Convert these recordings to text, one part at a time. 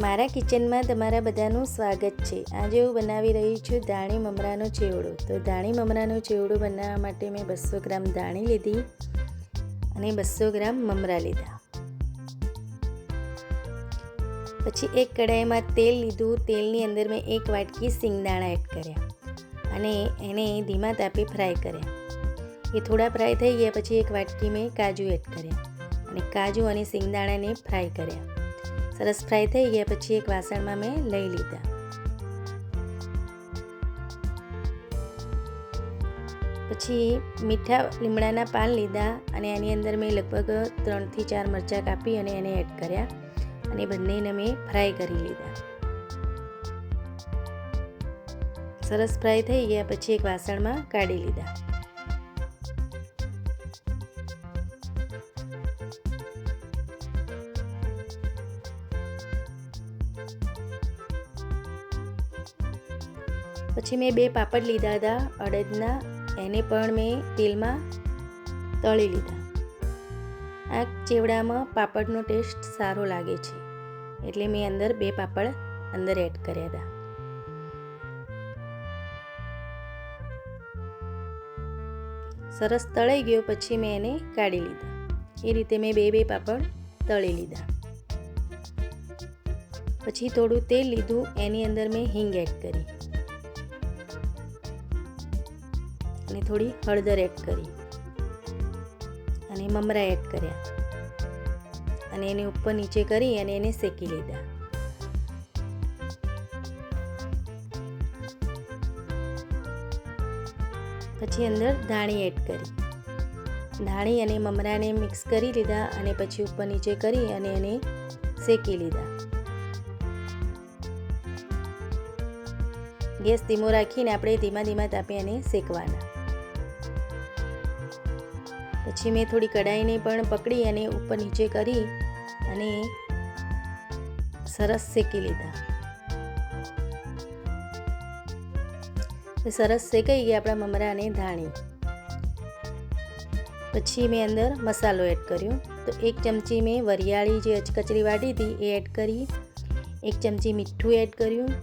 મારા કિચનમાં તમારા બધાનું સ્વાગત છે। આજે હું બનાવી રહી છું ધાણી મમરાનો ચેવડો। તો ધાણી મમરાનો ચેવડો બનાવવા માટે મેં 200 ગ્રામ ધાણી લીધી અને 200 ગ્રામ મમરા લીધા। પછી એક કડાઈમાં તેલ લીધું। તેલની અંદર મેં 1 વાટકી સિંગદાણા એડ કર્યા અને એને ધીમા તાપે ફ્રાય કર્યા। એ થોડા ફ્રાય થઈ ગયા પછી 1 વાટકી મેં કાજુ એડ કર્યા અને કાજુ અને સિંગદાણાને ફ્રાય કર્યા। સરસ ફ્રાય થઈ ગયા પછી એક વાસણમાં મેં લઈ લીધા। પછી મીઠા લીમડાના પાન લીધા અને એની અંદર મેં લગભગ 3 થી 4 મરચાં કાપી અને એને એડ કર્યા અને બંનેને મેં ફ્રાય કરી લીધા। સરસ ફ્રાય થઈ ગયા પછી એક વાસણમાં કાઢી લીધા। પછી મેં 2 પાપડ લીધા હતા અડદના, એને પણ મેં તેલમાં તળી લીધા। આ ચેવડામાં પાપડનો ટેસ્ટ સારો લાગે છે એટલે મેં અંદર 2 પાપડ અંદર એડ કર્યા હતા। સરસ તળાઈ ગયો પછી મેં એને કાઢી લીધા। એ રીતે મેં 2 પાપડ તળી લીધા। પછી થોડું તેલ લીધું, એની અંદર મેં હિંગ એડ કરી અને થોડી હળદર એડ કરી અને મમરા એડ કર્યા અને એને ઉપર નીચે કરી અને એને શેકી લીધા। પછી અંદર ધાણી એડ કરી, ધાણી અને મમરાને મિક્સ કરી લીધા અને પછી ઉપર નીચે કરી અને એને શેકી લીધા। ગેસ ધીમો રાખીને આપણે ધીમા તાપે એને શેકવાના। પછી મેં થોડી કઢાઈને પણ પકડી અને ઉપર નીચે કરી અને સરસ શેકી લીધા। સરસ શેકાઈ ગયા આપણા મમરા અને ધાણી। પછી મેં અંદર મસાલો એડ કર્યો। તો 1 ચમચી મેં વરિયાળી જે કચરી વાટી હતી એ એડ કરી, 1 ચમચી મીઠું એડ કર્યું,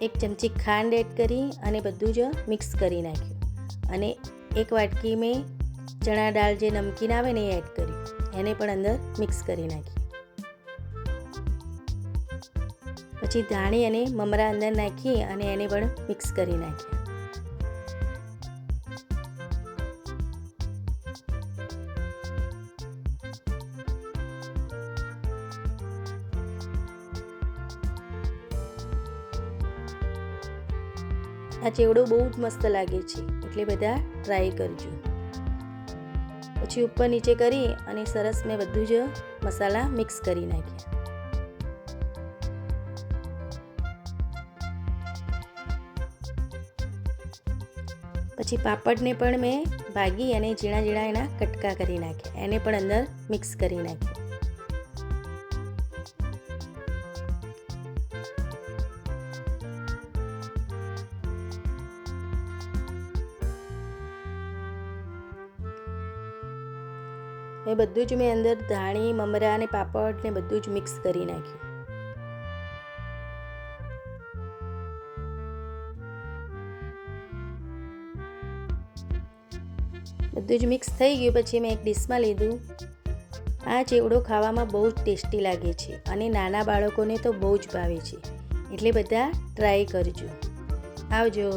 1 ચમચી ખાંડ એડ કરી અને બધું જ મિક્સ કરી નાખ્યું અને 1 વાટકી મેં ચણા દાળ જે નમકીન આવે ને એ એડ કરી, એને પણ અંદર મિક્સ કરી નાખી। પછી ધાણી અને મમરા અંદર નાખી અને એને પણ મિક્સ કરી નાખ્યા। આ ચેવડો બહુ જ મસ્ત લાગે છે એટલે બધા ટ્રાય કરજો। પછી ઉપર નીચે કરી અને સરસ મેં બધું જ મસાલા મિક્સ કરી નાખ્યા। પછી પાપડને પણ મેં ભાગી અને ઝીણા એના કટકા કરી નાખ્યા, એને પણ અંદર મિક્સ કરી નાખ્યા। એ બધું જ મેં અંદર ધાણી મમરા અને પાપડ ને બધું જ મિક્સ કરી નાખ્યું। બધું જ મિક્સ થઈ ગયું પછી મેં એક ડીશમાં લીધું। આ ચેવડો ખાવામાં બહુ જ ટેસ્ટી લાગે છે અને નાના બાળકોને તો બહુ જ ભાવે છે એટલે બધા ટ્રાય કરજો। આવજો।